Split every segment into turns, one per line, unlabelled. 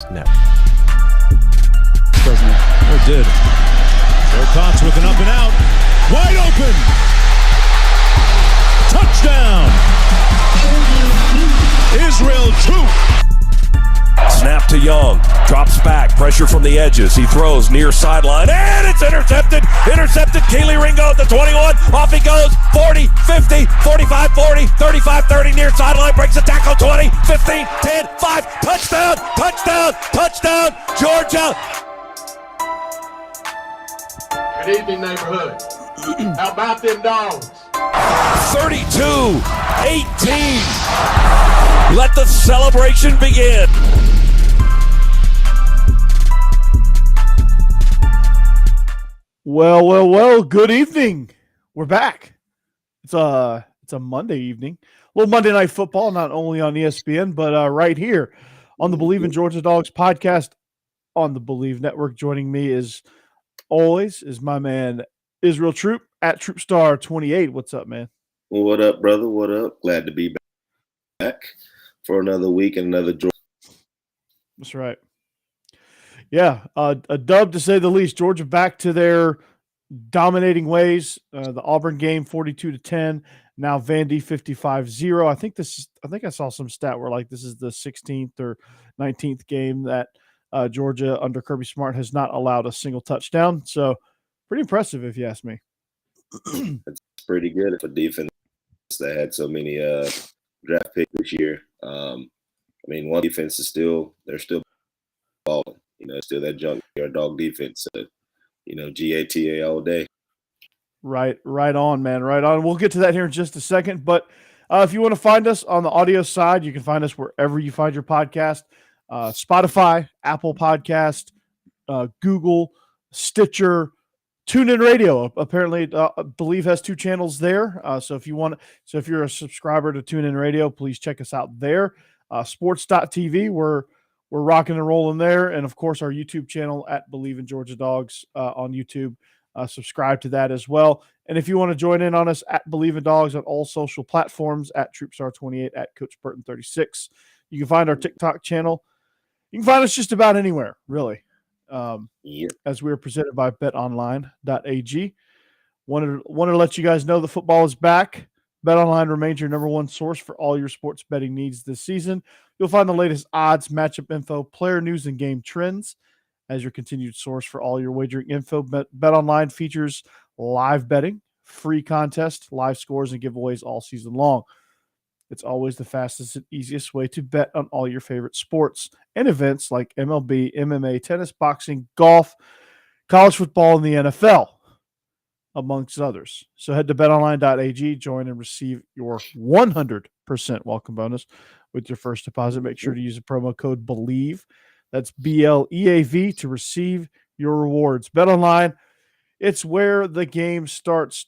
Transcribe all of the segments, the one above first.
No.
Doesn't it? Or did. Wilcox with an up and out. Wide open. Touchdown. Israel Troop.
Snap to Young. Drops back. Pressure from the edges. He throws near sideline. And it's intercepted. Intercepted. Keely Ringo at the 21. Off he goes. 40, 50, 45, 40, 35, 30. Near sideline. Breaks a tackle. 20, 15, 10, 5. Touchdown. Touchdown. Touchdown. Georgia.
Good evening, neighborhood. How about them dogs?
32, 18. Let the celebration begin.
Well, good evening. We're back. It's a Monday evening. A little Monday Night Football, not only on ESPN, but right here on the Believe in Georgia Dogs podcast on the Believe Network. Joining me as always is my man Israel Troop at TroopStar28. What's up, man?
Well, what up, brother? What up? Glad to be back for another week and another Georgia.
That's right. Yeah, a dub to say the least. Georgia back to their dominating ways. The Auburn game 42-10. Now Vandy 55-0. I think I saw some stat where like this is the 16th or 19th game that Georgia under Kirby Smart has not allowed a single touchdown. So pretty impressive if you ask me.
It's pretty good for defense that had so many draft picks this year. One defense is they're still balling. Still that junkyard dog defense. GATA all day.
Right on, man. Right on. We'll get to that here in just a second. But if you want to find us on the audio side, you can find us wherever you find your podcast. Spotify, Apple Podcast, Google, Stitcher, TuneIn Radio. Apparently, Believe has 2 channels there. So if you're a subscriber to TuneIn Radio, please check us out there. Sports.tv, we're rocking and rolling there. And of course, our YouTube channel at Believe in Georgia Dogs on YouTube. Subscribe to that as well. And if you want to join in on us at Believe in Dogs on all social platforms at TroopStar28 at Coach Burton36. You can find our TikTok channel. You can find us just about anywhere, really. As we are presented by betonline.ag. Wanted to let you guys know the football is back. BetOnline remains your number one source for all your sports betting needs this season. You'll find the latest odds, matchup info, player news, and game trends as your continued source for all your wagering info. BetOnline features live betting, free contests, live scores, and giveaways all season long. It's always the fastest and easiest way to bet on all your favorite sports and events like MLB, MMA, tennis, boxing, golf, college football, and the NFL, amongst others. So head to betonline.ag, join and receive your 100% welcome bonus with your first deposit. Make sure to use the promo code BELIEVE. That's BLEAV to receive your rewards. BetOnline, it's where the game starts.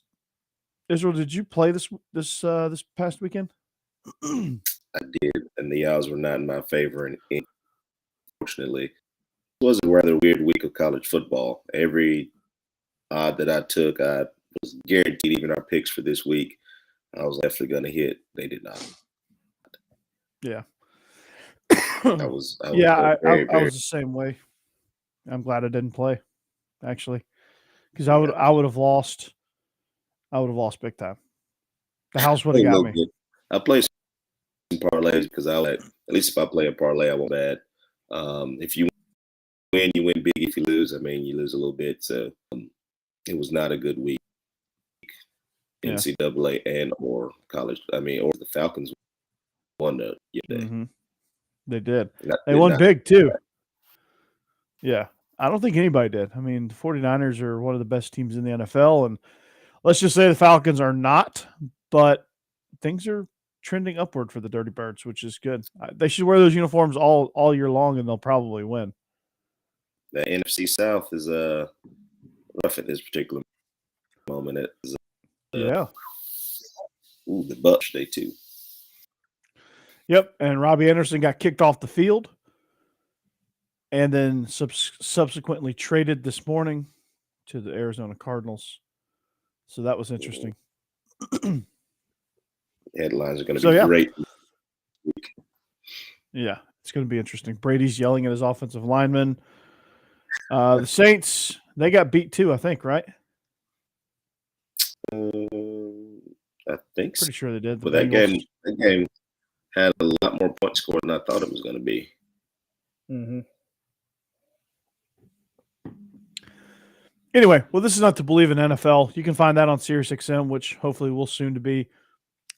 Israel, did you play this past weekend?
I did, and the odds were not in my favor. And unfortunately, it was a rather weird week of college football. Every odd that I took, I was guaranteed. Even our picks for this week, I was definitely going to hit. They did not.
Yeah.
I was
I was the same way. I'm glad I didn't play, actually, because I would have lost. I would have lost big time. The house would have got me.
Good. I play some parlays because at least if I play a parlay, I won't bad. If you win, you win big. If you lose, you lose a little bit. So it was not a good week. Yeah. NCAA and or college. Or the Falcons won the day.
Mm-hmm. They did. They won big too. Yeah. I don't think anybody did. The 49ers are one of the best teams in the NFL, and let's just say the Falcons are not, but things are trending upward for the Dirty Birds, which is good. They should wear those uniforms all year long, and they'll probably win.
The NFC South is rough at this particular moment.
Yeah.
Ooh, the Bucs, they too.
Yep, and Robbie Anderson got kicked off the field and then subsequently traded this morning to the Arizona Cardinals. So that was interesting.
Headlines are going to be great.
Yeah, It's going to be interesting. Brady's yelling at his offensive lineman. The Saints, they got beat too, I think, right?
I think so.
Pretty sure they did.
But that game had a lot more points scored than I thought it was going to be.
Mm-hmm. Anyway, well, this is not to believe in NFL. You can find that on SiriusXM, which hopefully will soon to be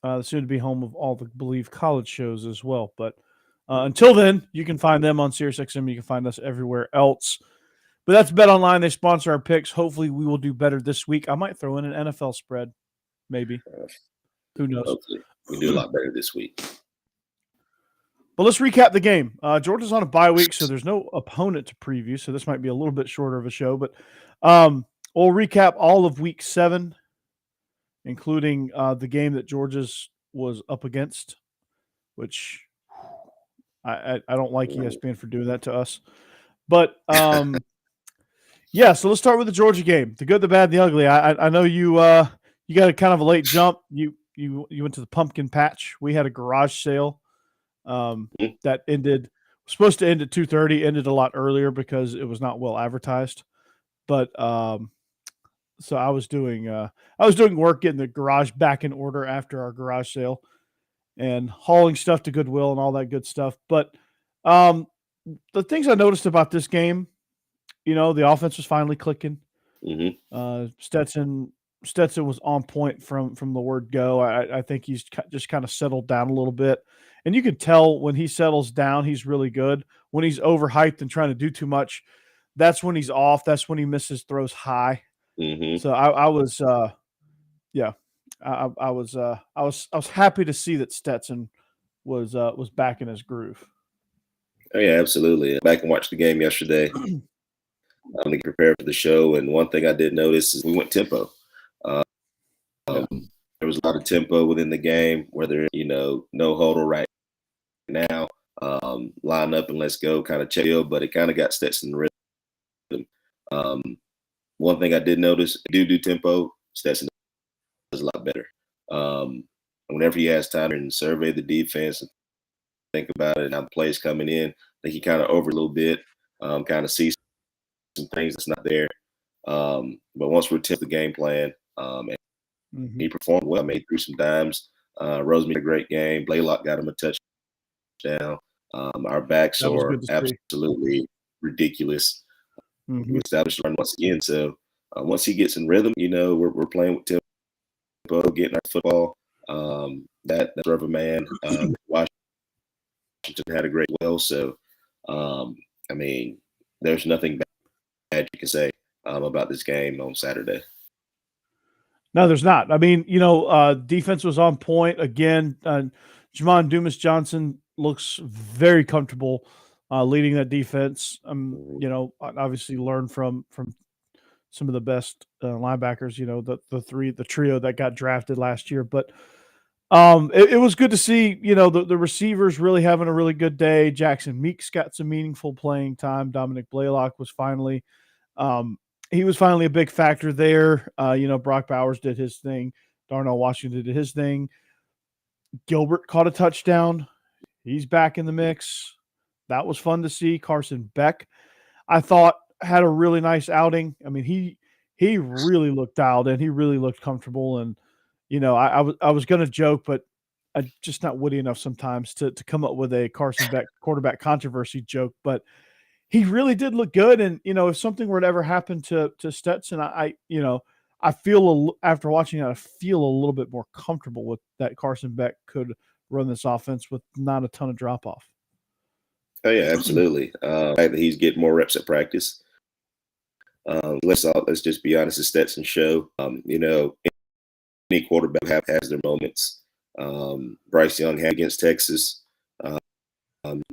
home of all the Believe college shows as well. But until then, you can find them on SiriusXM. You can find us everywhere else. But that's Bet Online. They sponsor our picks. Hopefully, we will do better this week. I might throw in an NFL spread, maybe. Who knows?
Hopefully, we do a lot better this week.
But let's recap the game. Georgia's on a bye week, so there's no opponent to preview. So this might be a little bit shorter of a show. But we'll recap all of Week 7, including the game that Georgia's was up against, which I don't like ESPN for doing that to us. But yeah, so let's start with the Georgia game. The good, the bad, the ugly. I know you got a kind of a late jump. You went to the pumpkin patch. We had a garage sale that supposed to end at 2:30, ended a lot earlier because it was not well advertised. But so I was doing work getting the garage back in order after our garage sale and hauling stuff to Goodwill and all that good stuff. But the things I noticed about this game, the offense was finally clicking.
Mm-hmm.
Stetson was on point from the word go. I think he's just kind of settled down a little bit. And you can tell when he settles down, he's really good. When he's overhyped and trying to do too much, that's when he's off. That's when he misses throws high.
Mm-hmm.
So I was happy to see that Stetson was back in his groove.
Oh yeah, absolutely. Back and watched the game yesterday. I'm going to get prepared for the show, and one thing I did notice is we went tempo. There was a lot of tempo within the game, whether no huddle right now, line up and let's go, kind of chill, but it kind of got Stetson rhythm. One thing I did notice, do tempo, Stetson does a lot better. Whenever he has time and survey the defense and think about it and how the plays coming in, I think he kind of over a little bit, kind of sees some things that's not there. But once we're to the game plan, and he performed well, made through some dimes. Rose made a great game. Blaylock got him a touchdown. Our backs are absolutely ridiculous. We established the run once again. So once he gets in rhythm, we're playing with tempo, getting our football. That's of a man. Washington had a great well. So, there's nothing bad you can say about this game on Saturday.
No, there's not. Defense was on point again. Jamon Dumas-Johnson looks very comfortable leading that defense. Obviously learned from some of the best linebackers. The trio that got drafted last year. But it was good to see. The receivers really having a really good day. Jackson Meeks got some meaningful playing time. Dominic Blaylock was finally. He was finally a big factor there. Brock Bowers did his thing. Darnell Washington did his thing. Gilbert caught a touchdown. He's back in the mix. That was fun to see. Carson Beck, I thought, had a really nice outing. He really looked dialed in. He really looked comfortable. And, I was going to joke, but I'm just not witty enough sometimes to come up with a Carson Beck quarterback controversy joke. But he really did look good. And, if something were to ever happen to Stetson, I feel after watching that, I feel a little bit more comfortable with that Carson Beck could run this offense with not a ton of drop off.
Oh yeah, absolutely. He's getting more reps at practice. Let's just be honest, it's Stetson's show. Any quarterback has their moments. Bryce Young had against Texas. Coming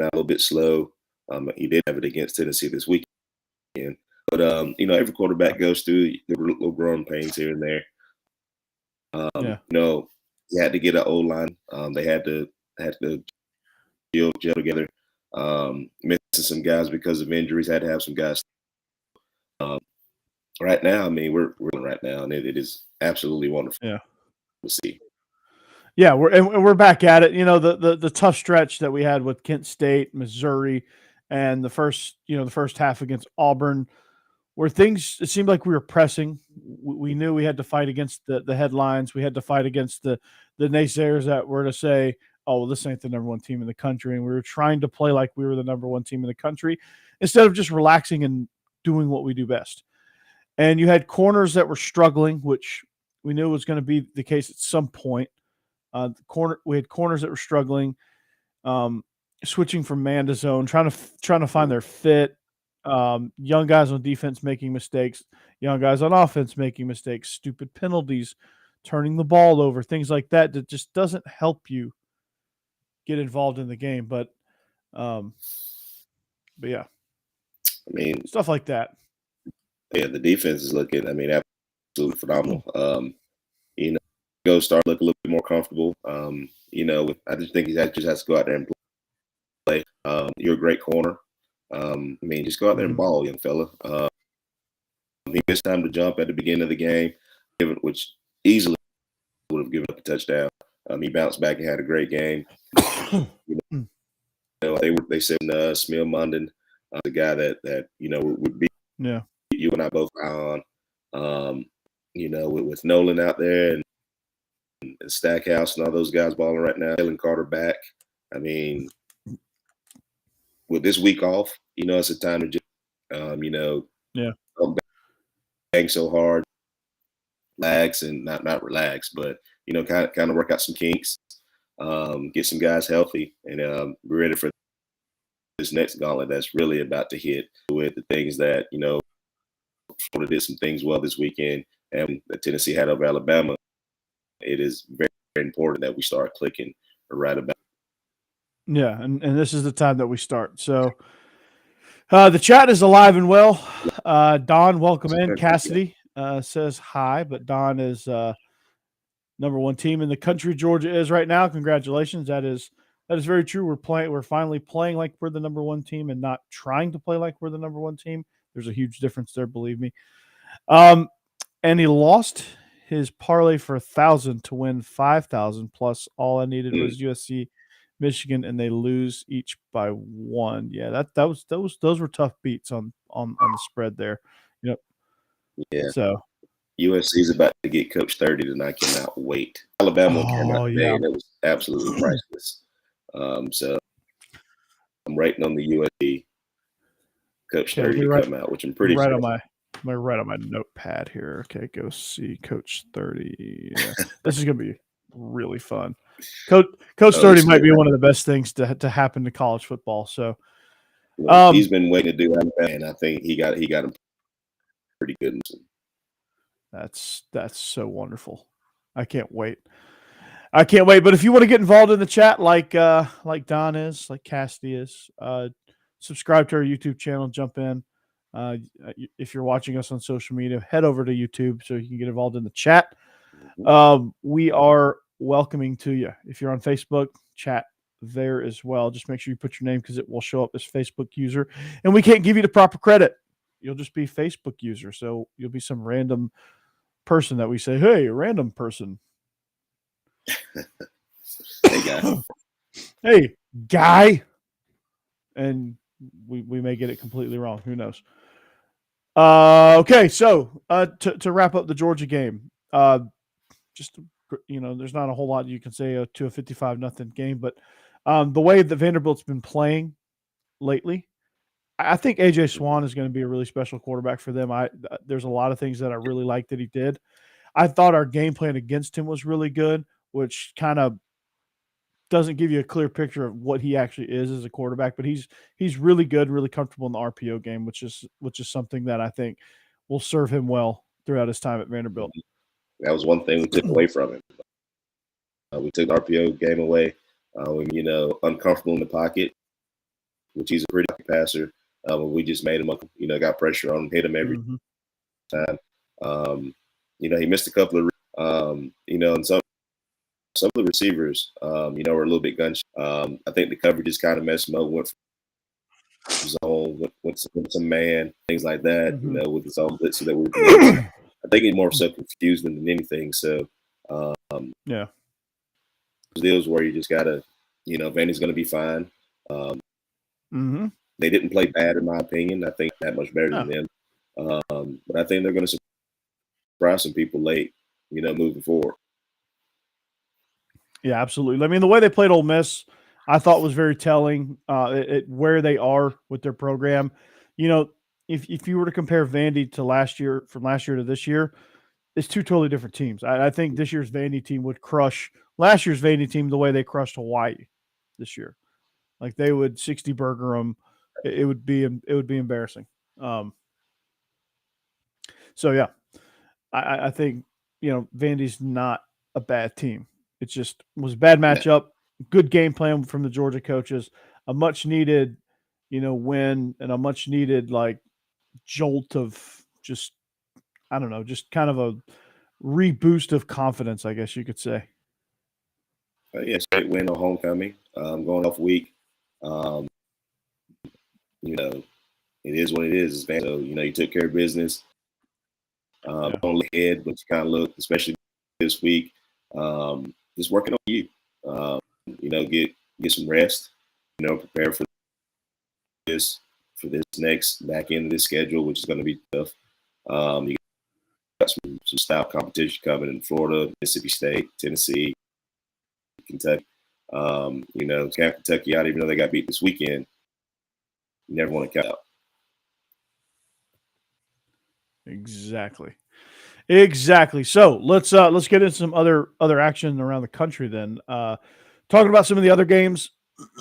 out a little bit slow. He did have it against Tennessee this weekend. But, every quarterback goes through the little growing pains here and there. He had to get an O-line. They had to gel together. Missing some guys because of injuries. Had to have some guys. Right now, we're right now, and it is absolutely wonderful to see.
Yeah, we're back at it. You know, the tough stretch that we had with Kent State, Missouri, and the first half against Auburn, where things it seemed like we were pressing. We knew we had to fight against the headlines. We had to fight against the naysayers that were to say, "Oh, well, this ain't the number one team in the country," and we were trying to play like we were the number one team in the country instead of just relaxing and doing what we do best. And you had corners that were struggling, which we knew was going to be the case at some point. We had corners that were struggling, switching from man to zone, trying to find their fit. Young guys on defense making mistakes, young guys on offense making mistakes, stupid penalties, turning the ball over, things like that just doesn't help you get involved in the game. But yeah,
I mean,
stuff like that.
Yeah, the defense is looking, absolutely phenomenal. Go start look a little bit more comfortable. I just think he just has to go out there and play. You're a great corner. Just go out there and ball, young fella. He missed time to jump at the beginning of the game, which easily would have given up a touchdown. He bounced back and had a great game. They said Smil Munden, the guy that would be you and I both on. With Nolan out there and Stackhouse and all those guys balling right now, Jalen Carter back. With this week off, it's a time to just, don't bang so hard, relax and not relax, but kind of work out some kinks, get some guys healthy, and be ready for this next gauntlet that's really about to hit with the things that Florida did some things well this weekend, and that Tennessee had over Alabama. It is very, very important that we start clicking right about.
Yeah, and this is the time that we start. So the chat is alive and well. Don, welcome in. Cassidy says hi, but Don is number one team in the country. Georgia is right now. Congratulations. That is very true. We're finally playing like we're the number one team and not trying to play like we're the number one team. There's a huge difference there, believe me. And he lost his parlay for 1,000 to win 5,000 plus. All I needed was USC, Michigan, and they lose each by 1. Yeah, those were tough beats on the spread there. Yep.
Yeah.
So
USC is about to get Coach 30, and I cannot wait. Alabama came out today, and it was absolutely priceless. So I'm rating on the USC Coach 30 to come out, which I'm pretty sure.
I'm gonna write on my notepad here. Okay, go see Coach 30. Yeah. This is gonna be really fun. Coach 30 might be one of the best things to happen to college football. So
he's been waiting to do that, and I think he got him pretty good.
That's so wonderful. I can't wait. But if you want to get involved in the chat, like Don is, like Cassidy is, subscribe to our YouTube channel. Jump in. If you're watching us on social media, head over to YouTube so you can get involved in the chat. We are welcoming to you. If you're on Facebook, chat there as well. Just make sure you put your name because it will show up as Facebook user. And we can't give you the proper credit. You'll just be Facebook user. So you'll be some random person that we say, hey, random person.
Hey, guy.
Hey, guy. And we may get it completely wrong. Who knows? Okay, so to wrap up the Georgia game, there's not a whole lot you can say to a 55-0 game, but the way that Vanderbilt's been playing lately, I think AJ Swan is going to be a really special quarterback for them. There's a lot of things that I really like that he did. I thought our game plan against him was really good, which kind of doesn't give you a clear picture of what he actually is as a quarterback, but he's really good, really comfortable in the RPO game, which is something that I think will serve him well throughout his time at Vanderbilt.
That was one thing we took away from him. We took the RPO game away. Uncomfortable in the pocket, which he's a pretty good passer. We just made him, got pressure on him, hit him every time. He missed a couple of, and some of the receivers, were a little bit gun shy. I think the coverage just kind of messed him up. Went from zone, went some man, things like that. With his own blitzer that we were. I think he's more so confused than anything. So, deals where you just gotta, Vandy's gonna be fine. They didn't play bad in my opinion. I think that much better than them. But I think they're gonna surprise some people late, moving forward.
Yeah, absolutely. I mean, the way they played Ole Miss, I thought was very telling. Where they are with their program. If you were to compare Vandy to from last year to this year, it's two totally different teams. I think this year's Vandy team would crush last year's Vandy team the way they crushed Hawaii this year. Like they would 60 burger them. It would be embarrassing. So yeah, I think Vandy's not a bad team. It just was a bad matchup. Good game plan from the Georgia coaches. A much needed, win and a much needed jolt of just just kind of a reboost of confidence, I guess you could say.
Straight win on homecoming. Going off week. It is what it is. So, you took care of business. Don't look ahead, but you kind of look, especially this week, just working on you. Get some rest, prepare for this next back end of this schedule, which is going to be tough. You got some style competition coming in Florida, Mississippi State, Tennessee, Kentucky. Count Kentucky out, even though they got beat this weekend. You never want to count out.
Exactly. So let's get into some other action around the country then. Talking about some of the other games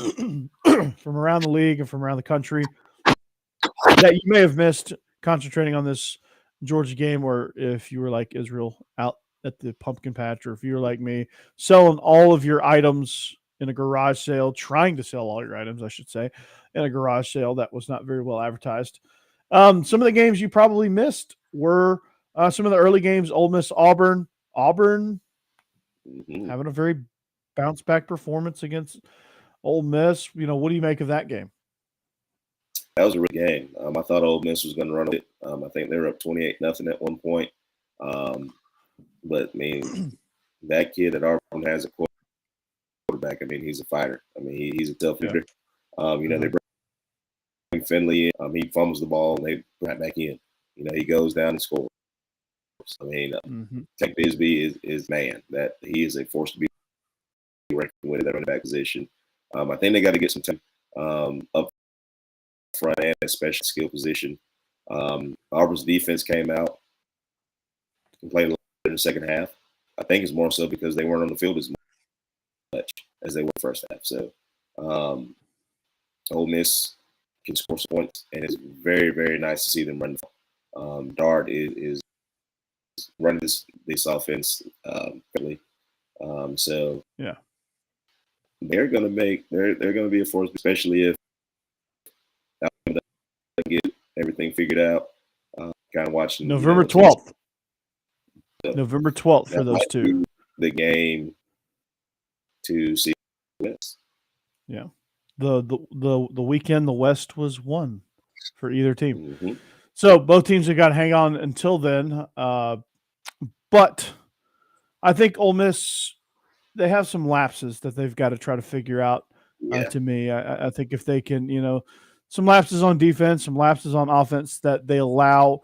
from around the league and from around the country that you may have missed, concentrating on this Georgia game, or if you were like Israel out at the pumpkin patch, or if you were like me, selling all of your items in a garage sale, trying to sell all your items, I should say, in a garage sale that was not very well advertised. Some of the games you probably missed were some of the early games. Ole Miss, Auburn having a very bounce back performance against Ole Miss. What do you make of that game?
That was a real game. I thought Ole Miss was going to run it. I think they were up 28-0 at one point. But I mean, that kid at Auburn has a quarterback. I mean, he's a fighter. I mean, he's a tough leader. They bring Finley in. He fumbles the ball and they put it back in. He goes down and scores. I mean, Tech Bisbee is man. That he is a force to be reckoned with at that running back position. I think they got to get some time up front and a special skill position. Auburn's defense came out and played a lot in the second half. I think it's more so because they weren't on the field as much as they were first half. So Ole Miss can score some points, and it's very, very nice to see them run. Dart is running this offense quickly. So
yeah,
they're gonna be a force, especially if they get everything figured out. Kind of watching
November 12th. November 12th for those two.
The game to see West.
Yeah, the weekend the West was won for either team. So both teams have got to hang on until then. But I think Ole Miss, they have some lapses that they've got to try to figure out. To me, I think if they can, some lapses on defense, some lapses on offense that they allow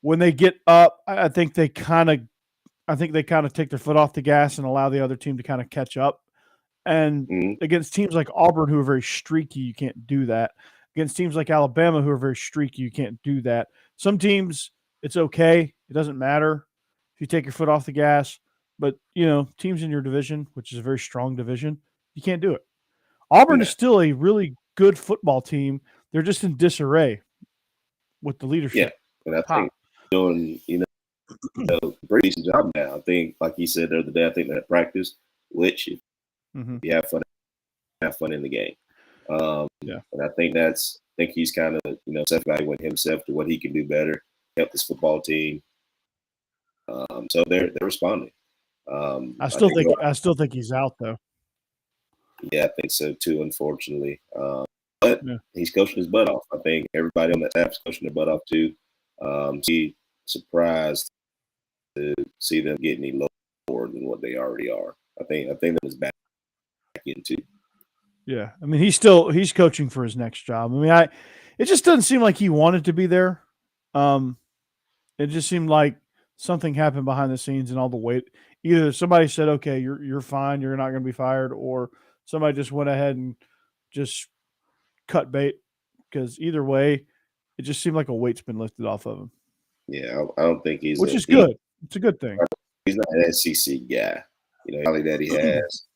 when they get up. I think they kind of take their foot off the gas and allow the other team to kind of catch up. And against teams like Auburn, who are very streaky, you can't do that. Against teams like Alabama, who are very streaky, you can't do that. Some teams, it's okay. It doesn't matter if you take your foot off the gas. But, teams in your division, which is a very strong division, you can't do it. Auburn is still a really good football team. They're just in disarray with the leadership.
Yeah, and I think doing, a pretty decent job now. I think, like you said the other day, I think they're at practice, which if you have fun in the game. And I think he's kind of, self-evaluating himself to what he can do better, help this football team. So they're responding.
I still think he's out though.
Yeah, I think so too, unfortunately. But he's coaching his butt off. I think everybody on that staff is coaching their butt off too. Surprised to see them get any lower than what they already are. I think that was bad. into.
Yeah, I mean, he's coaching for his next job. I mean, it just doesn't seem like he wanted to be there. It just seemed like something happened behind the scenes and all the weight. Either somebody said, "Okay, you're fine, you're not going to be fired," or somebody just went ahead and just cut bait. Because either way, it just seemed like a weight's been lifted off of him.
Yeah, I don't think he's
which is good. It's a good thing.
He's not an SEC guy. Probably that he has.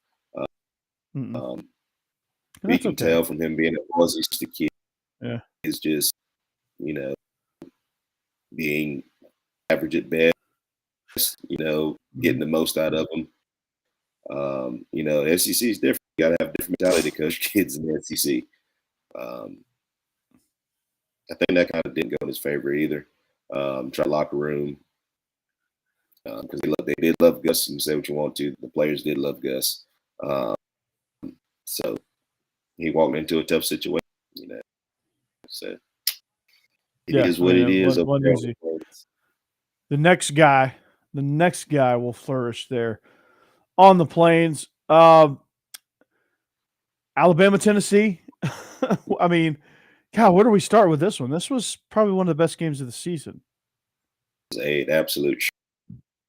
We can tell from him being a Aussie kid.
Yeah,
is just being average at best. Getting the most out of them. SEC is different. You got to have different mentality to coach kids in the SEC. I think that kind of didn't go in his favor either. Try locker room because they did love Gus, and say what you want to. The players did love Gus, so he walked into a tough situation. So it is what it is.
The next guy will flourish there on the Plains. Alabama, Tennessee. I mean, God, where do we start with this one? This was probably one of the best games of the season.
It was an absolute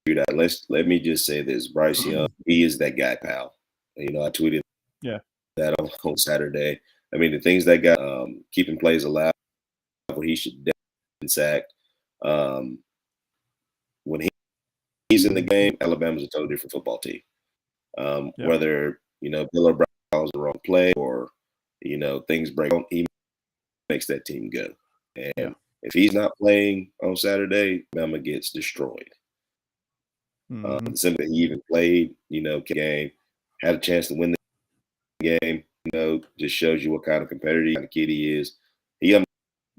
shootout. Let me just say this: Bryce Young, he is that guy, pal. I tweeted that on Saturday. I mean, the things that got keeping plays alive, when he should definitely been sacked. When he's in the game, Alabama's a totally different football team. Whether Bill O'Brien calls the wrong play or things break, he makes that team go. And if he's not playing on Saturday, Alabama gets destroyed. Simply, he even played, game, had a chance to win the game. Just shows you what kind of competitor, kind of kid he is. He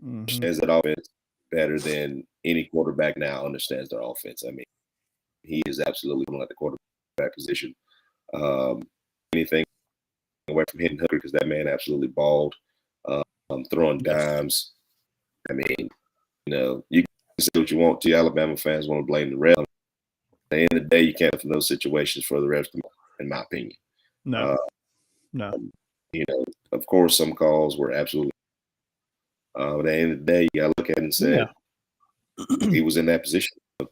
understands that offense better than any quarterback now understands their offense. I mean, he is absolutely one at the quarterback position. Anything away from hitting Hooker because that man absolutely balled. Throwing dimes. I mean, you can say what you want to. Alabama fans want to blame the refs. At the end of the day, you can't from those situations for the refs, in my opinion.
No.
Of course, some calls were absolutely. But at the end of the day, you got to look at it and say he was in that position. You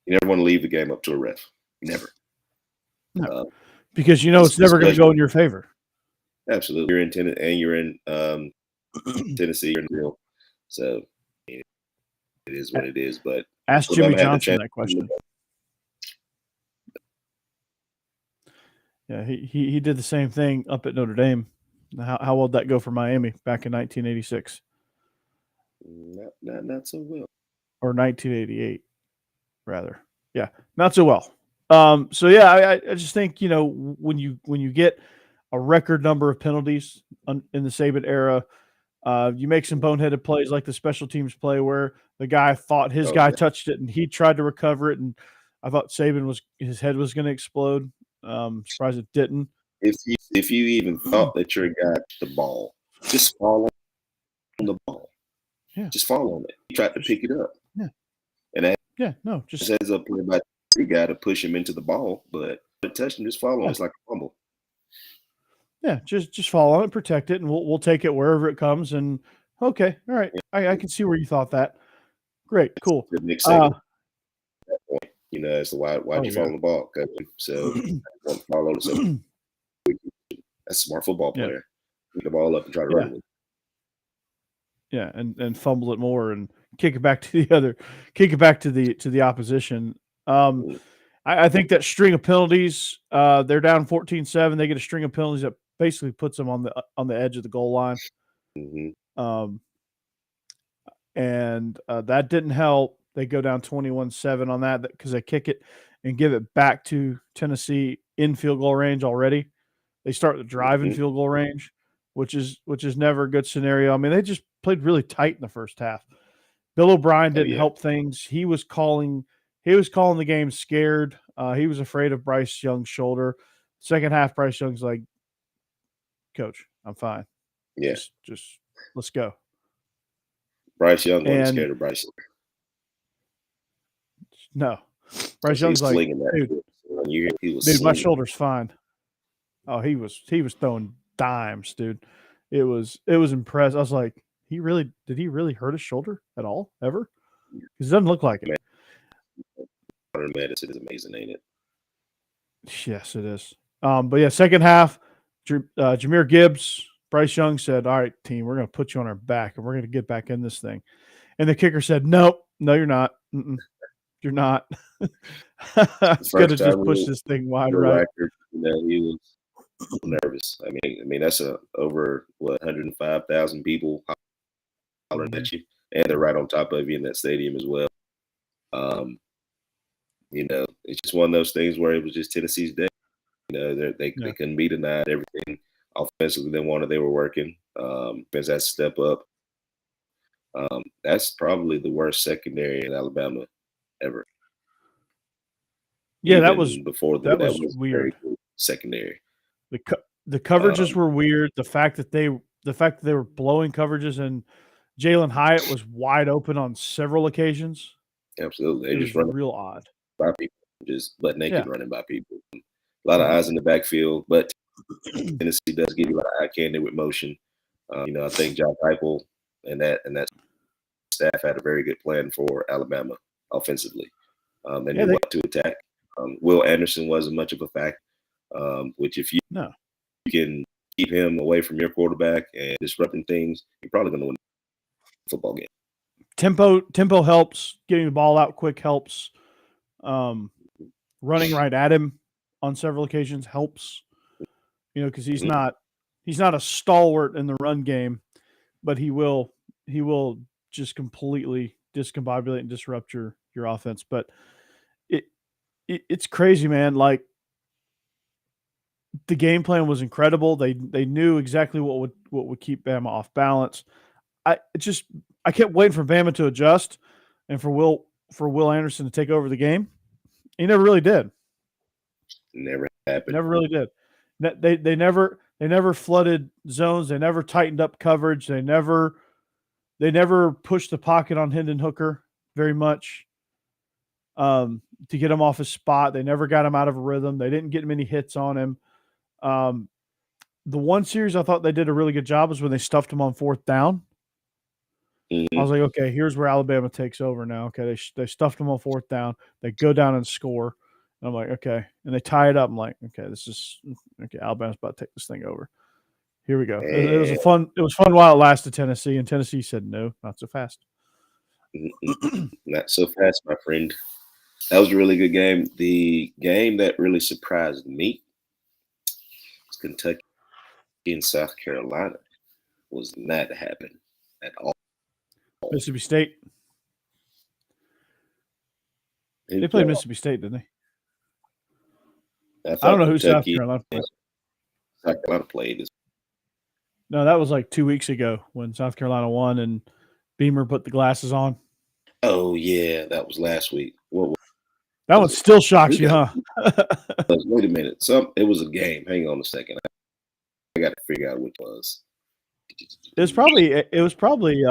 never want to leave the game up to a ref. Never.
No. Because it's never going to go in your favor.
Absolutely. You're in Tennessee, and you're in Tennessee. You're in real. So it is what it is. But
ask Jimmy Johnson that question. Yeah, he did the same thing up at Notre Dame. How well did that go for Miami back in 1986?
Not so well.
Or 1988, rather. Yeah, not so well. I just think when you get a record number of penalties in the Saban era, you make some boneheaded plays like the special teams play where the guy thought his guy touched it and he tried to recover it, and I thought his head was going to explode. Surprised it didn't.
If you even thought that your guy touched the ball, just fall on the ball.
Yeah.
Just fall on it. He tried to pick it up.
Yeah.
And that
just
says up play by the guy to push him into the ball, but the touch him, just fall on it. It's like a fumble.
Yeah, just fall on it, protect it, and we'll take it wherever it comes. And okay, all right, I can see where you thought that. Great, cool.
Nick Saban at that point, as to why'd you fall on the ball, so fall on it. So that's a smart football player. Pick the ball up and try to run it.
Yeah, and fumble it more and kick it back to the opposition. I think that string of penalties, they're down 14-7. They get a string of penalties that basically puts them on the edge of the goal line. And that didn't help. They go down 21-7 on that because they kick it and give it back to Tennessee in field goal range already. They start the drive in field goal range, which is never a good scenario. I mean, they just played really tight in the first half. Bill O'Brien didn't help things. He was calling the game scared. He was afraid of Bryce Young's shoulder. Second half, Bryce Young's like, "Coach, I'm fine.
Yeah,
just let's go."
Bryce Young wasn't scared of Bryce.
No, Bryce Young's like, "Dude,
he was
Dude, my
slinging.
shoulder's fine. Oh, he was throwing dimes, dude. It was impressive. I was like, did he really hurt his shoulder at all ever? Because it doesn't look like it.
Man. Modern medicine is amazing, ain't it?
Yes, it is. But yeah, second half, Jahmyr Gibbs, Bryce Young said, "All right, team, we're going to put you on our back and we're going to get back in this thing." And the kicker said, "Nope, no, you're not. You're not." Going to just push this thing wide right.
Record, he was nervous. I mean that's over 105,000 people hollering at you, and they're right on top of you in that stadium as well. It's just one of those things where it was just Tennessee's day. They couldn't be denied. Everything offensively they were working. As that step up, that's probably the worst secondary in Alabama ever.
Yeah,
Even
that was
before
that was weird.
Secondary.
The coverages were weird. The fact that they were blowing coverages and Jalen Hyatt was wide open on several occasions.
Absolutely, they just
running real odd
by people, just butt naked running by people. A lot of eyes in the backfield, but Tennessee does give you a lot of eye candy with motion. I think John Heupel and that staff had a very good plan for Alabama offensively. They knew what to attack. Will Anderson wasn't much of a factor, which if you can keep him away from your quarterback and disrupting things, you're probably going to win the football game.
Tempo helps. Getting the ball out quick helps. Running right at him on several occasions helps. Because he's not a stalwart in the run game, but he will just completely discombobulate and disrupt your offense. But it's crazy, man. Like, the game plan was incredible. They knew exactly what would keep Bama off balance. I kept waiting for Bama to adjust and for Will Anderson to take over the game. He never really did.
Never happened.
Never really did. They never flooded zones. They never tightened up coverage. They never pushed the pocket on Hendon Hooker very much to get him off his spot. They never got him out of a rhythm. They didn't get many hits on him. The one series I thought they did a really good job was when they stuffed him on fourth down. I was like, okay, here's where Alabama takes over now. Okay, they stuffed him on fourth down. They go down and score. And I'm like, okay. And they tie it up. I'm like, okay, Alabama's about to take this thing over. Here we go. It was fun while it lasted, Tennessee, and Tennessee said, no, not so fast.
Not so fast, my friend. That was a really good game. The game that really surprised me was Kentucky and South Carolina. Was not to happen at all.
Mississippi State. They played Mississippi State, didn't they? I don't know who South Carolina played.
South Carolina played.
No, that was like 2 weeks ago when South Carolina won and Beamer put the glasses on.
Oh, yeah, that was last week.
That one still shocks you, huh?
Wait a minute. It was a game. Hang on a second. I got to figure out which it was.
It was probably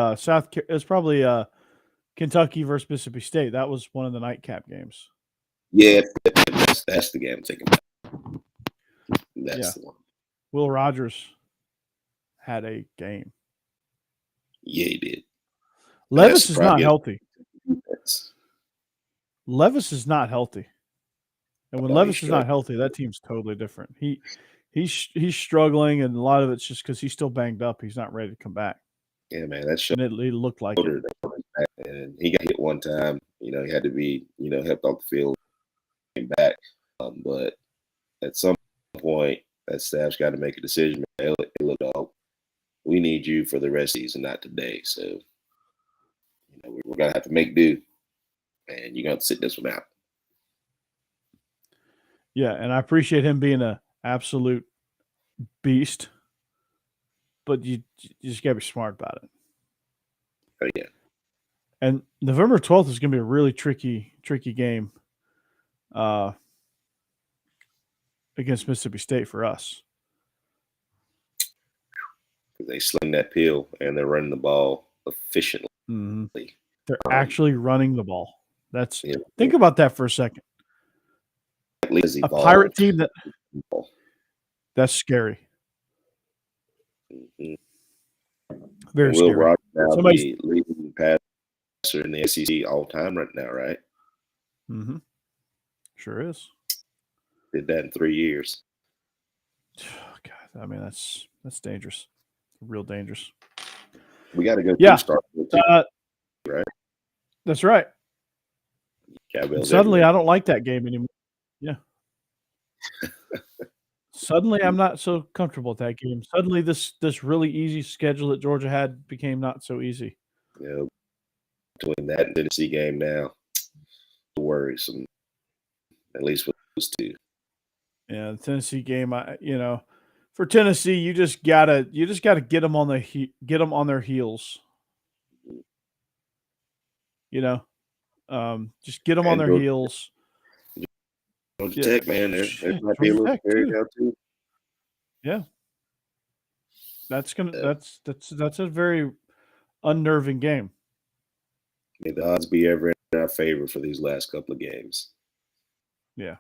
Kentucky versus Mississippi State. That was one of the nightcap games.
Yeah, that's the game I'm thinking about. That's the one.
Will Rogers had a game.
Yeah, he did.
Levis is not healthy. Levis is not healthy. And when Levis is not healthy, that team's totally different. He's struggling, and a lot of it's just because he's still banged up. He's not ready to come back.
Yeah, man, that shoulder.
And it looked like it.
And he got hit one time. He had to be, helped off the field, came back. But at some point, that staff's got to make a decision. Hey, look, dog, we need you for the rest of the season, not today. So, we're gonna have to make do, and you're gonna have to sit this one out.
Yeah, and I appreciate him being an absolute beast, but you just gotta be smart about it.
Oh yeah.
And November 12th is gonna be a really tricky game against Mississippi State for us.
They sling that pill and they're running the ball efficiently.
Mm-hmm. They're actually running the ball. Think about that for a second.
that league has
a
evolved.
Pirate team that's scary.
Mhm.
Very
Will
scary.
Rogers now
Somebody's-
the leading passer in the SEC all time right now, right?
Mm-hmm. Sure is.
Did that in 3 years.
God, I mean that's dangerous. Real dangerous.
We got to go
Yeah.
start with right?
That's right.
Cowbells
Suddenly,
everywhere.
I don't like that game anymore. Yeah. Suddenly, I'm not so comfortable with that game. Suddenly, this really easy schedule that Georgia had became not so easy.
You know, between that and Tennessee game now, worrisome. At least with those two.
Yeah, the Tennessee game. For Tennessee, you just gotta get them on their heels. Just get them on
And
their
Georgia-
heels.
Georgia Tech, man, they might be a
Georgia
little
Tech,
scary
too.
now too.
Yeah, that's a very unnerving game.
May the odds be ever in our favor for these last couple of games.
Yeah.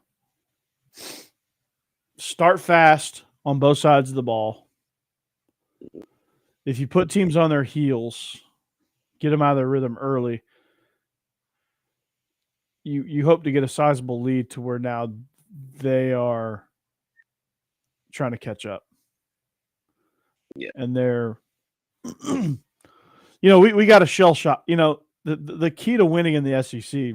Start fast on both sides of the ball. If you put teams on their heels, get them out of their rhythm early, you hope to get a sizable lead to where now they are trying to catch up.
Yeah.
And they're we got a shell shock. The key to winning in the SEC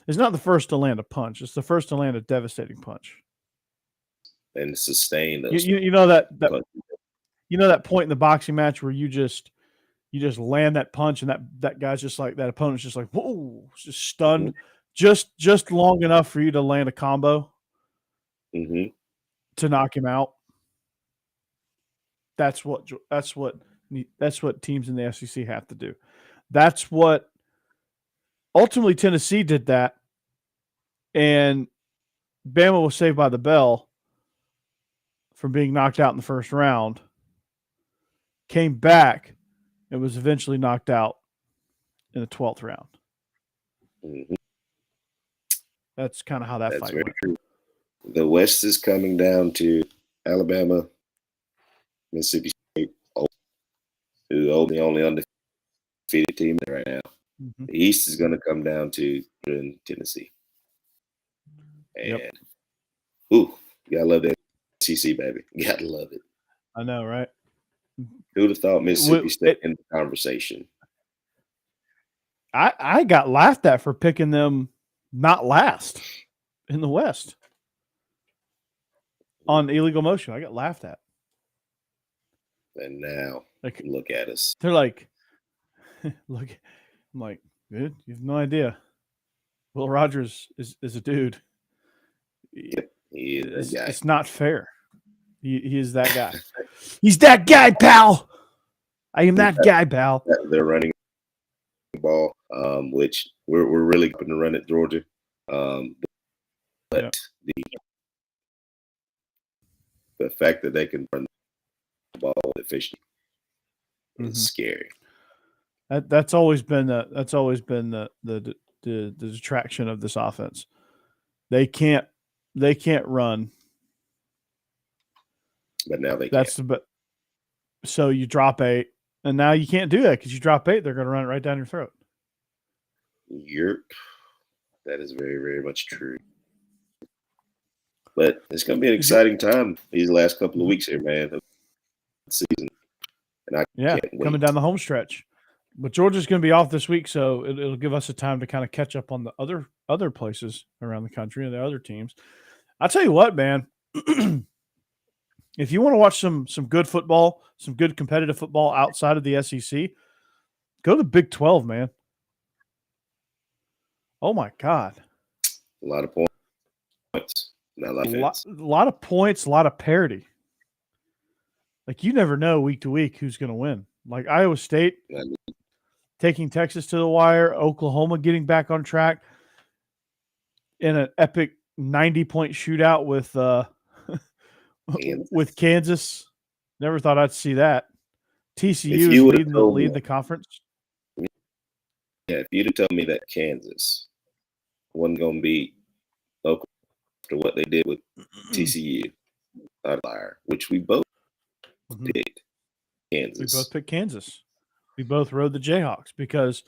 is not the first to land a punch. It's the first to land a devastating punch.
And sustain those.
You know that point in the boxing match where you just land that punch and that guy's just like, that opponent's just like, whoa, just stunned, just long enough for you to land a combo to knock him out. That's what teams in the SEC have to do. That's what ultimately Tennessee did that, and Bama was saved by the bell from being knocked out in the first round. Came back and was eventually knocked out in the 12th round.
Mm-hmm.
That's kind of how that fight went.
True. The West is coming down to Alabama, Mississippi State, who are the only undefeated team right now. Mm-hmm. The East is going to come down to Tennessee. And, you got to love that SEC, baby. You got to love it.
I know, right?
Who would have thought Mississippi State in the conversation?
I got laughed at for picking them not last in the West on illegal motion. I got laughed at.
And now, look at us.
They're like, look. I'm like, dude, you have no idea. Will Rogers is a dude.
Yep, he is that guy.
It's not fair. He is that guy. He's that guy, pal. I am that guy, pal.
They're running the ball, which we're really going to run at Georgia. But the fact that they can run the ball efficiently is scary.
That's always been the detraction of this offense. They can't run.
But now they can.
So you drop 8, and now you can't do that because you drop 8, they're going to run it right down your throat.
That is very, very much true. But it's going to be an exciting time these last couple of weeks here, man, of the season. And I can't wait.
Coming down the home stretch. But Georgia's going to be off this week, so it'll give us a time to kind of catch up on the other places around the country and the other teams. I'll tell you what, man. If you want to watch some good football, some good competitive football outside of the SEC, go to the Big 12, man. Oh, my God.
A lot of points. Not a lot of offense.
A lot of points, a lot of parity. Like, you never know week to week who's going to win. Like Iowa State taking Texas to the wire, Oklahoma getting back on track in an epic 90-point shootout with Kansas. Never thought I'd see that. TCU is leading the conference.
Yeah, if you'd have told me that Kansas wasn't going to beat Oklahoma after what they did with TCU, which we both picked. Kansas.
We both picked Kansas. We both rode the Jayhawks because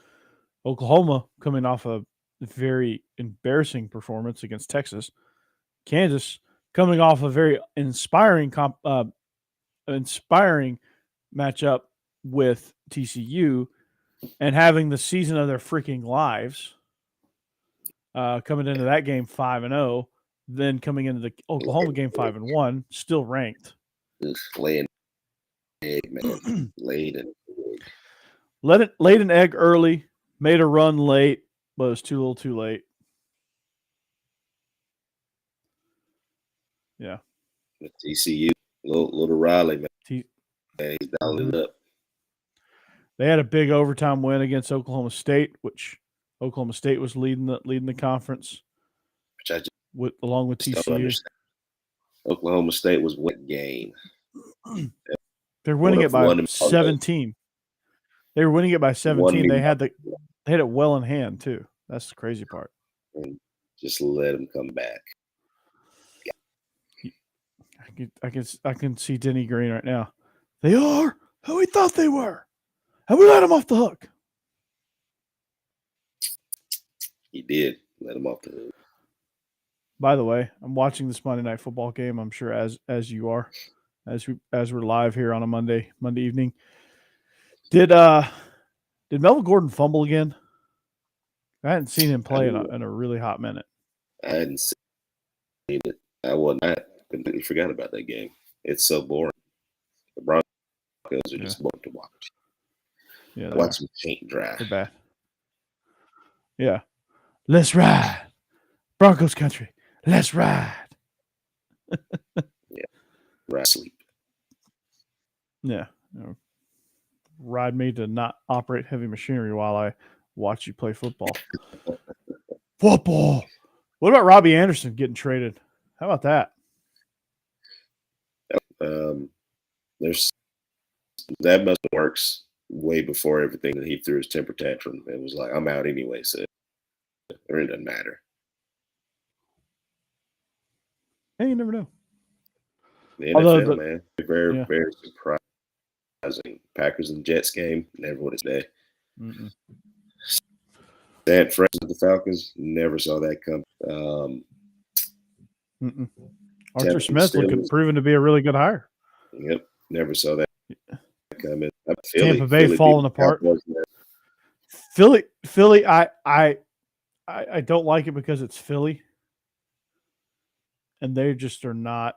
Oklahoma coming off a very embarrassing performance against Texas. Kansas coming off a very inspiring matchup with TCU and having the season of their freaking lives. Coming into that game 5-0, then coming into the Oklahoma game 5-1, still ranked.
Just laying egg, man. Laid an egg.
Laid an egg early, made a run late, but it was too little too late. Yeah.
With TCU, little Riley, man. He's dialing it up.
They had a big overtime win against Oklahoma State, which Oklahoma State was leading the conference,
Which I just
along with TCU.
Oklahoma State was what game?
They're winning it by 17. They were winning it by 17. They had it well in hand too. That's the crazy part.
And just let them come back.
I can see Denny Green right now. They are who we thought they were, and we let them off the hook.
He did let him off the hook.
By the way, I'm watching this Monday Night Football game. I'm sure as you are, as we're live here on a Monday evening. Did Melvin Gordon fumble again? I hadn't seen him play in a really hot minute.
I hadn't seen it. I completely forgot about that game. It's so boring. The Broncos are just boring to watch.
Yeah,
watch them paint dry.
They're bad. Yeah. Let's ride. Broncos country. Let's ride.
Yeah. Ride sleep.
Yeah. Ride me to not operate heavy machinery while I watch you play football. Football. What about Robbie Anderson getting traded? How about that?
That must have works way before everything that he threw his temper tantrum. It was like, I'm out anyway, so it really doesn't matter.
Hey, you never know.
The NFL, man, very, very surprising. Packers and Jets game, never would have said. San Francisco, the Falcons, never saw that come.
Arthur Smith proven to be a really good hire.
Yep, never saw that coming.
Tampa Bay falling apart. Philly, I don't like it because it's Philly, and they just are not.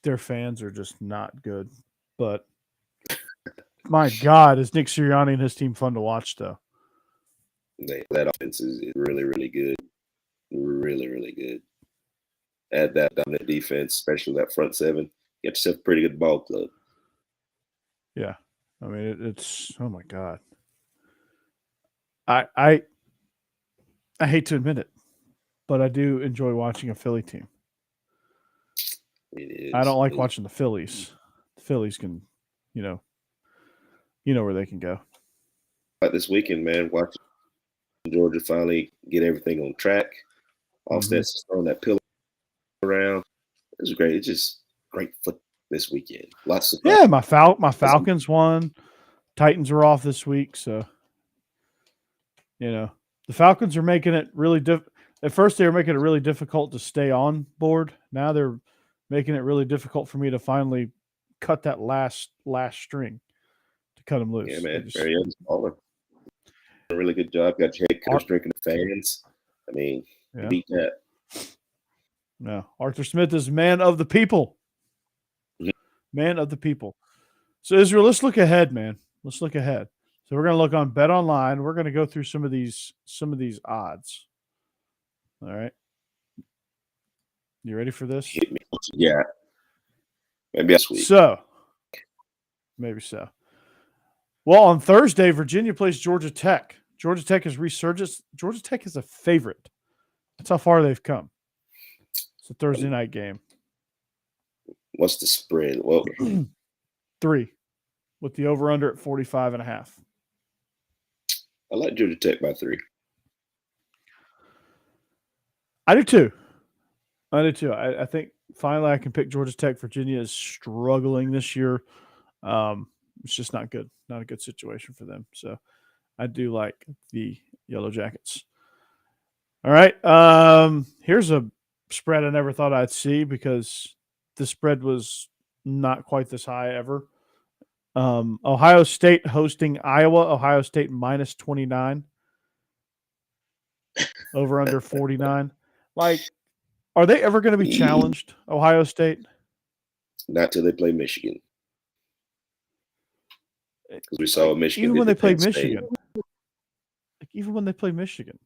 Their fans are just not good. But my God, is Nick Sirianni and his team fun to watch though?
That offense is really, really good. Really, really good. Add that dominant defense, especially that front seven. Get yourself a pretty good ball club.
Yeah. I mean, it's oh my God. I hate to admit it, but I do enjoy watching a Philly team.
It is.
I don't like watching the Phillies. The Phillies can, you know where they can go.
Like this weekend, man, watching Georgia finally get everything on track. Offset's throwing that pillow around. It was great. It's just great football this weekend. Lots of fun.
My Falcons won. Titans are off this week, so the Falcons are making it really At first, they were making it really difficult to stay on board. Now they're making it really difficult for me to finally cut that last string to cut them loose.
Yeah, man. Very baller. A really good job. Got your head coach drinking the fans. I mean, you beat that.
No, Arthur Smith is man of the people. Man of the people. So, Israel, let's look ahead, man. Let's look ahead. So we're going to look on Bet Online. We're going to go through some of these odds. All right. You ready for this?
Hit me. Yeah. Maybe next week.
Maybe so. Well, on Thursday, Virginia plays Georgia Tech. Georgia Tech is resurgence. Georgia Tech is a favorite. That's how far they've come. It's a Thursday night game.
What's the spread? Well,
3 with the over-under at 45.5.
I like Georgia Tech by 3.
I do too. I think finally I can pick Georgia Tech. Virginia is struggling this year. It's just not good. Not a good situation for them. So I do like the Yellow Jackets. All right. Here's a spread I never thought I'd see because the spread was not quite this high ever. Ohio State hosting Iowa. Ohio State minus 29. Over under 49. Like, are they ever going to be challenged, Ohio State?
Not till they play Michigan. Because we saw Michigan.
Even when they played Michigan. Even when they play Michigan.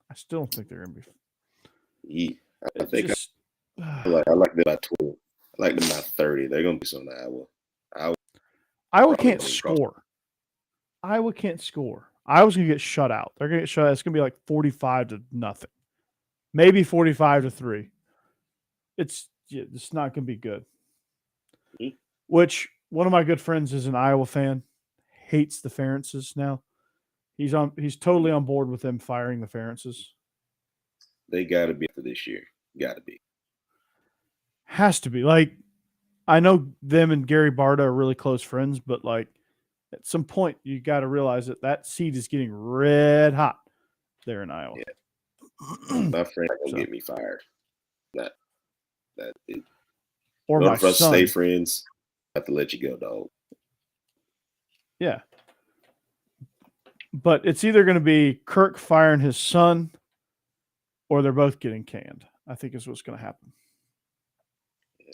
I still don't think they're going to be.
I think I like them by 12. I like them by 30. They're going to be some Iowa.
Iowa can't score. Iowa can't score. Iowa's going to get shut out. They're going to get shut out. It's going to be like 45-0. Maybe 45-3. It's not going to be good.
Mm-hmm.
Which one of my good friends is an Iowa fan. Hates the Ferences now. He's totally on board with them firing the Ferences.
They got to be for this year. Got to be.
Has to be. Like, I know them and Gary Barta are really close friends, but like at some point you got to realize that seat is getting red hot there in Iowa.
Yeah. My friend not gonna get me fired. Not that it.
Or my
for us
son.
To stay friends, I have to let you go, dog.
Yeah. But it's either going to be Kirk firing his son or they're both getting canned. I think is what's going to happen.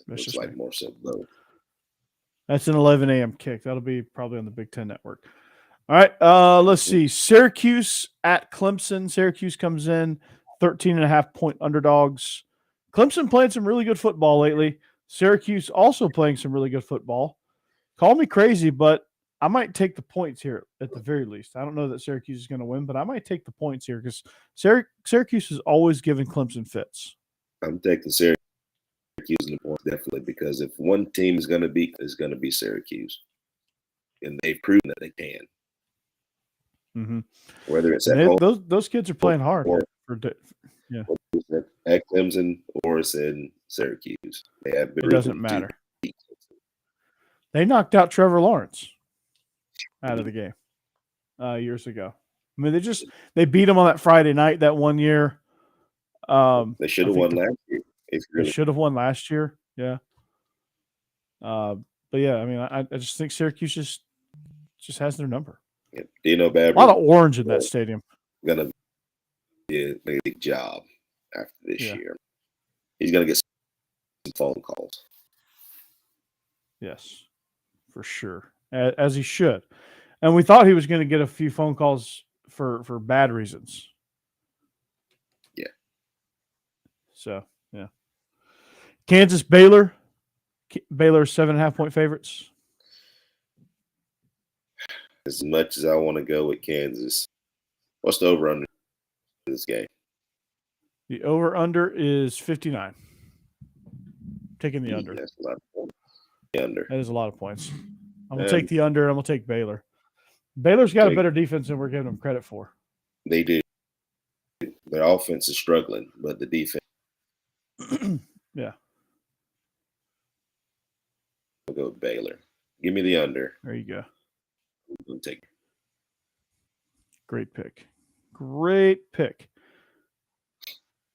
Looks like more so though.
That's an 11 a.m. kick. That'll be probably on the Big Ten Network. All right. Let's see. Syracuse at Clemson. Syracuse comes in 13.5-point underdogs. Clemson playing some really good football lately. Syracuse also playing some really good football. Call me crazy, but I might take the points here at the very least. I don't know that Syracuse is going to win, but I might take the points here because Syracuse is always giving Clemson fits.
I'm taking Syracuse in the points definitely because if one team is going to beat, it's going to be Syracuse, and they've proven that they can.
Mm-hmm.
Whether it's at home,
those kids are playing hard.
At Clemson or it's in Syracuse, it
doesn't matter. They knocked out Trevor Lawrence out of the game years ago. I mean, they beat him on that Friday night that one year.
They should have won last year.
They should have won last year. Yeah. But yeah, I mean, I just think Syracuse just has their number.
Yeah. Dino Babbitt,
a lot of orange in that stadium.
Gonna be a big job after this year. He's gonna get some phone calls.
Yes, for sure, as he should. And we thought he was going to get a few phone calls for bad reasons.
Yeah.
So yeah. Kansas Baylor. Baylor 7.5-point favorites.
As much as I want to go with Kansas, what's the over-under in this game?
The over-under is 59. Taking the under.
That's a lot of points. The under.
That is a lot of points. I'm going to take the under, and I'm going to take Baylor. Baylor's got a better defense than we're giving them credit for.
They do. Their offense is struggling, but the defense.
Yeah.
I'll go with Baylor. Give me the under.
There you go.
I'll take it.
Great pick. Great pick.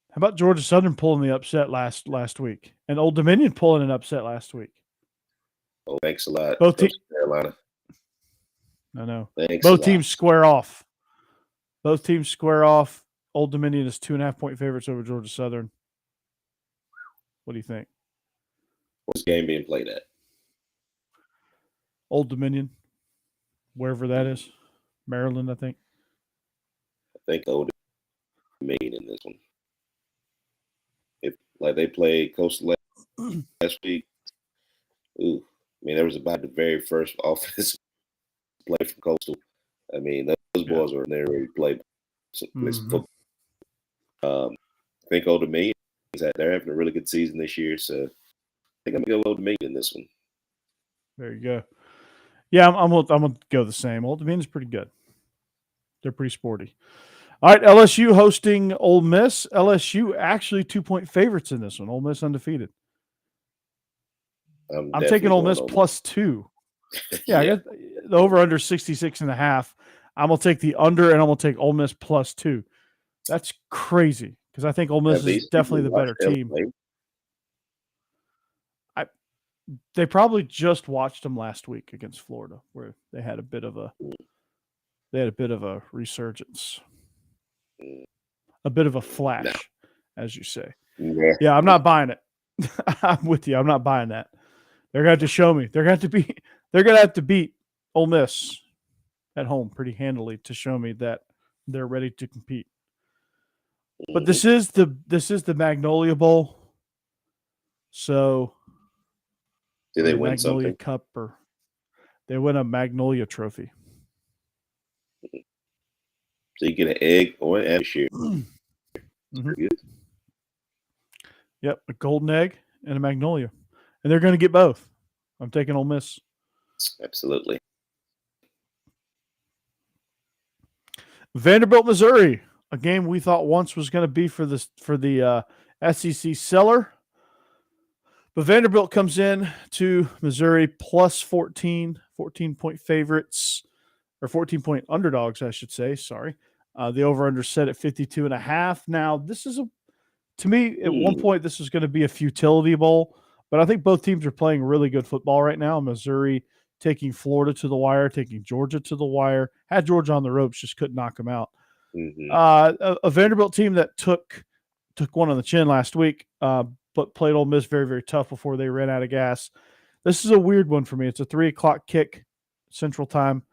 How about Georgia Southern pulling the upset last week? And Old Dominion pulling an upset last week.
Oh, thanks a lot.
Both teams.
Carolina.
I know.
Thanks
Both teams square off. Both teams square off. Old Dominion is 2.5-point favorites over Georgia Southern. What do you think?
What's the game being played at?
Old Dominion, wherever that is. Maryland, I think.
I think Old Dominion in this one. If like they played Coastal last week, ooh, I mean, there was about the very first offensive play from Coastal. I mean, those boys were in there ready to play football. I think Old Dominion they're having a really good season this year, so I think I'm gonna go Old Dominion in this one.
There you go. Yeah, I'm gonna go the same. Old Dominion's pretty good. They're pretty sporty. All right, LSU hosting Ole Miss. LSU actually 2-point favorites in this one. Ole Miss undefeated. I'm taking Ole Miss plus 2. Yeah, I guess the over-under 66.5. I'm going to take the under, and I'm going to take Ole Miss plus 2. That's crazy because I think Ole Miss is definitely the better team. They probably just watched them last week against Florida, where they had a bit of a resurgence, a bit of a flash, as you say. Yeah, I'm not buying it. I'm with you. I'm not buying that. They're going to have to show me. They're going to have to beat Ole Miss at home pretty handily to show me that they're ready to compete. But this is the Magnolia Bowl. So
do they win
Magnolia
something?
Cup, or they win a Magnolia Trophy.
So you get an egg or an atmosphere.
Mm-hmm. Yep, a golden egg and a Magnolia. And they're going to get both. I'm taking Ole Miss.
Absolutely.
Vanderbilt, Missouri, a game we thought once was going to be for the SEC seller. But Vanderbilt comes in to Missouri plus 14-point favorites, or 14-point underdogs, I should say. Sorry. The over-under set at 52.5. Now, this is to me, at one point, this was going to be a futility bowl, but I think both teams are playing really good football right now. Missouri taking Florida to the wire, taking Georgia to the wire. Had Georgia on the ropes, just couldn't knock them out.
Mm-hmm.
A Vanderbilt team that took one on the chin last week, but played Ole Miss very, very tough before they ran out of gas. This is a weird one for me. It's a 3:00 kick Central Time.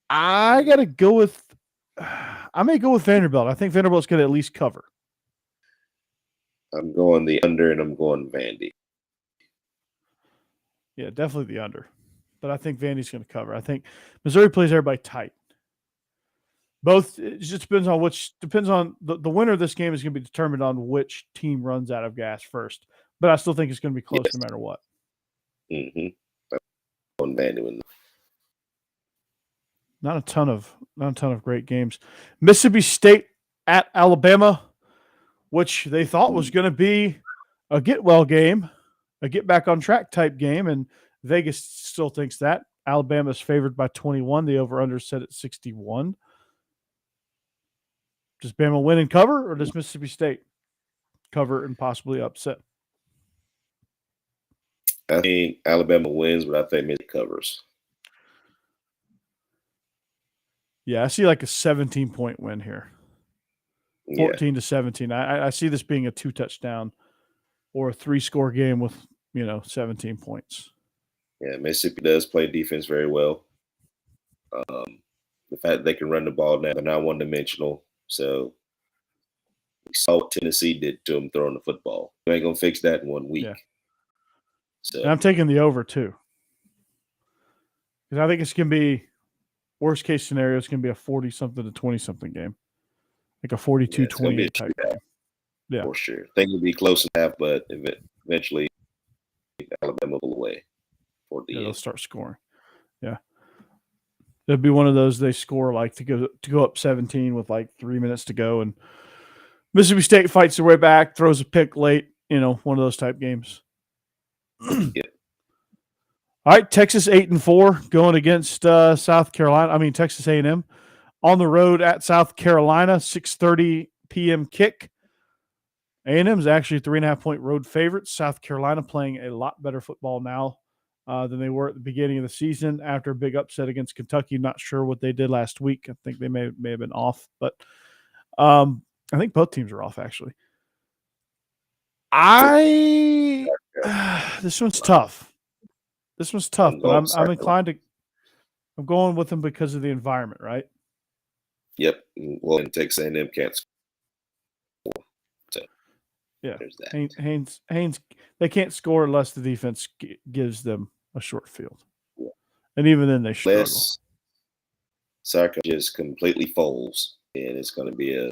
I may go with Vanderbilt. I think Vanderbilt's going to at least cover.
I'm going the under, and I'm going Vandy.
Yeah, definitely the under. But I think Vandy's going to cover. I think Missouri plays everybody tight. Both, it just depends on the winner of this game is going to be determined on which team runs out of gas first. But I still think it's going to be close no matter what.
Mm-hmm. On Vandy.
Not a ton of great games. Mississippi State at Alabama, which they thought was going to be a get well game, a get back on track type game, and Vegas still thinks that. Alabama's favored by 21. The over-under set at 61. Does Bama win and cover, or does Mississippi State cover and possibly upset?
I think Alabama wins, but I think Mississippi covers.
Yeah, I see like a 17-point win here. 14-17. I see this being a 2-touchdown or a 3-score game with, 17 points.
Yeah, Mississippi does play defense very well. The fact that they can run the ball now, they're not one-dimensional. So we saw what Tennessee did to them throwing the football. You ain't going to fix that in 1 week.
Yeah.
So.
And I'm taking the over, too. Because I think it's going to be, worst case scenario, it's going to be a 40-something to 20-something game. Like a 42-28 type game. Yeah.
For sure. I think it'll be close enough, but eventually Alabama will away.
They'll start scoring. Yeah. It'll be one of those they score like to go up 17 with like 3 minutes to go, and Mississippi State fights their way back, throws a pick late, one of those type games.
Yeah.
All right, Texas 8-4 going against South Carolina. I mean Texas A&M on the road at South Carolina, 6:30 p.m. kick. A&M is actually 3.5-point road favorites. South Carolina playing a lot better football now than they were at the beginning of the season after a big upset against Kentucky. Not sure what they did last week. I think they may have been off, but I think both teams are off actually. This one's tough. But I'm inclined to. I'm going with them because of the environment, right?
Yep. Well, in Texas A&M can't score. So
yeah,
there's that.
Haynes, they can't score unless the defense gives them a short field.
Yeah.
And even then they struggle.
South Carolina just completely folds, and it's going to be I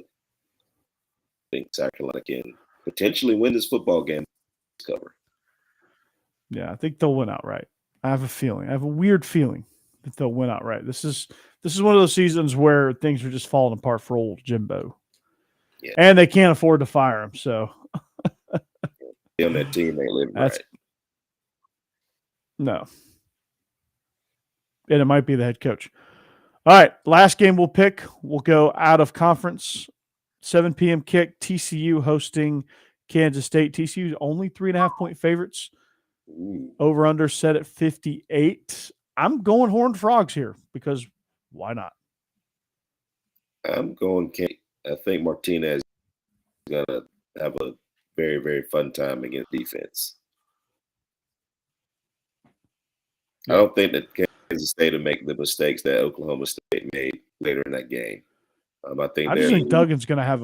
think South Carolina can potentially win this football game. Cover.
Yeah, I think they'll win outright. I have a weird feeling that they'll win outright. This is one of those seasons where things are just falling apart for old Jimbo.
Yeah.
And they can't afford to fire him, so
On that team, they live right.
No. And it might be the head coach. All right, last game we'll pick. We'll go out of conference. 7 p.m. kick. TCU hosting Kansas State. TCU only 3.5-point favorites.
Ooh.
Over under set at 58. I'm going Horned Frogs here because why not?
I'm going. I think Martinez is going to have a very, very fun time against defense. I don't think that Kansas State will make the mistakes that Oklahoma State made later in that game. I just think
Duggan's going to have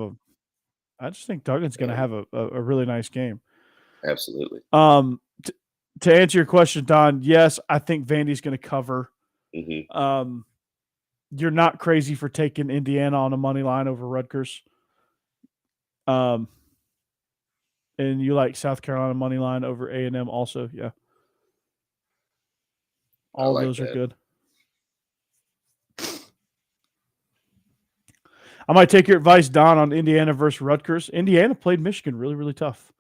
a really nice game.
Absolutely.
To answer your question, Don, yes, I think Vandy's going to cover.
Mm-hmm.
You're not crazy for taking Indiana on a money line over Rutgers. And you like South Carolina money line over A&M also, yeah. All of those are good. I might take your advice, Don, on Indiana versus Rutgers. Indiana played Michigan really, really tough.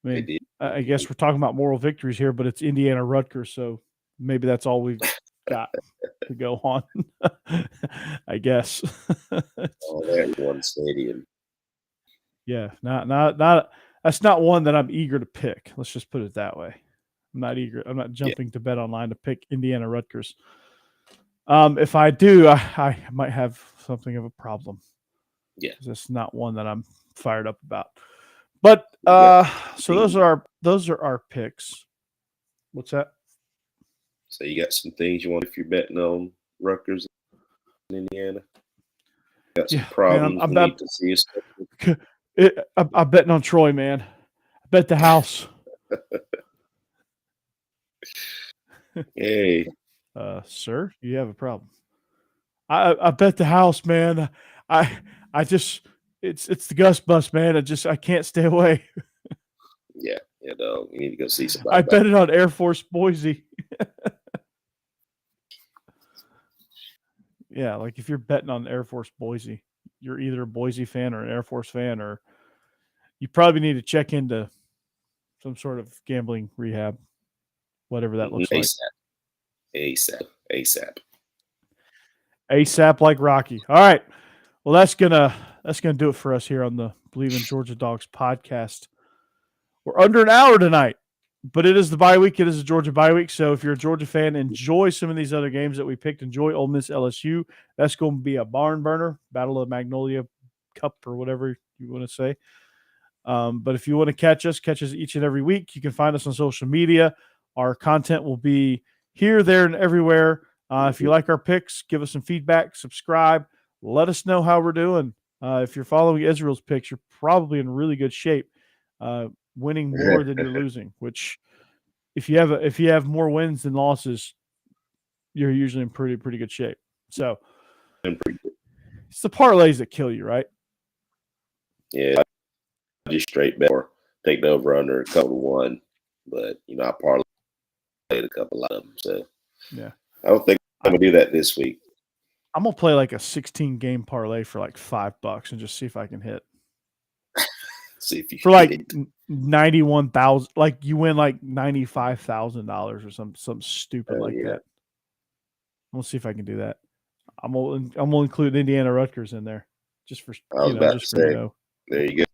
I mean, I guess we're talking about moral victories here, but it's Indiana Rutgers, so maybe that's all we've got to go on. I guess.
That one stadium.
Yeah, not. That's not one that I'm eager to pick. Let's just put it that way. I'm not eager. I'm not jumping to bet online to pick Indiana Rutgers. If I do, I might have something of a problem.
Yeah,
that's not one that I'm fired up about. But so those are our picks. What's that?
So you got some things you want if you're betting on Rutgers in Indiana. Got some problems.
Man,
need to see us.
I'm betting on Troy, man. I bet the house.
Hey,
sir, you have a problem. I bet the house, man. I just it's the Gus bus, man. I can't stay away.
Yeah, you need to go see somebody.
I bet it on Air Force Boise. Yeah, like if you're betting on Air Force Boise, you're either a Boise fan or an Air Force fan, or you probably need to check into some sort of gambling rehab, whatever that looks like. ASAP like Rocky. All right. Well, that's gonna do it for us here on the Believe in Georgia Dogs podcast. We're under an hour tonight, but it is the bye week. It is a Georgia bye week. So if you're a Georgia fan, enjoy some of these other games that we picked. Enjoy Ole Miss LSU. That's going to be a barn burner, Battle of Magnolia Cup or whatever you want to say. But if you want to catch us each and every week, you can find us on social media. Our content will be here, there, and everywhere. If you like our picks, give us some feedback, subscribe, let us know how we're doing. If you're following Israel's picks, you're probably in really good shape, winning more than you're losing, which if you have more wins than losses, you're usually in pretty good shape. So it's the parlays that kill you, right?
Yeah, I just straight bet or take the over under a couple to one, but I parlayed a couple of them. So
yeah,
I don't think I'm gonna do that this week.
I'm gonna play like a 16 game parlay for like $5 and just see if I can hit.
See if you
for like 91,000, like you win like $95,000 or something stupid like that. I'm gonna see if I can do that. I'm gonna include Indiana Rutgers in there just for
There you go.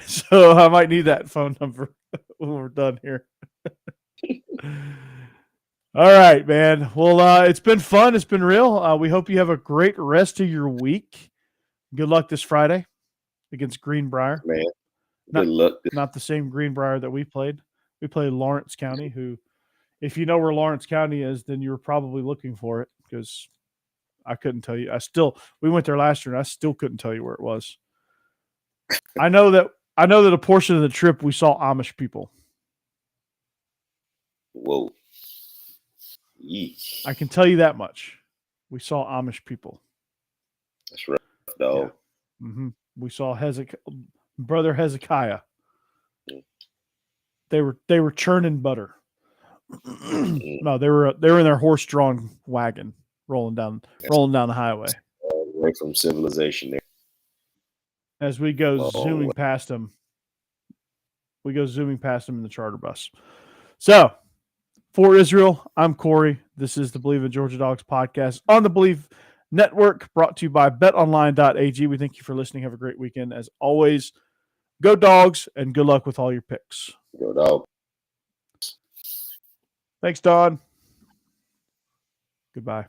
So I might need that phone number when we're done here. All right, man. Well, it's been fun. It's been real. We hope you have a great rest of your week. Good luck this Friday against Greenbrier.
Man, good luck.
Not the same Greenbrier that we played. We played Lawrence County, who, if you know where Lawrence County is, then you're probably looking for it because I couldn't tell you. We went there last year, and I still couldn't tell you where it was. I know that a portion of the trip we saw Amish people.
Whoa. Yeesh.
I can tell you that much. We saw Amish people.
That's rough, dog.
Yeah. Mm-hmm. We saw Brother Hezekiah. They were churning butter. No, they were in their horse-drawn wagon rolling down the highway.
Away from civilization there.
As we go zooming past them. We go zooming past them in the charter bus. So, for Israel, I'm Corey. This is the Believe in Georgia Dogs podcast on the Believe Network, brought to you by betonline.ag. We thank you for listening. Have a great weekend. As always, go Dogs, and good luck with all your picks.
Go Dogs.
Thanks, Don. Goodbye.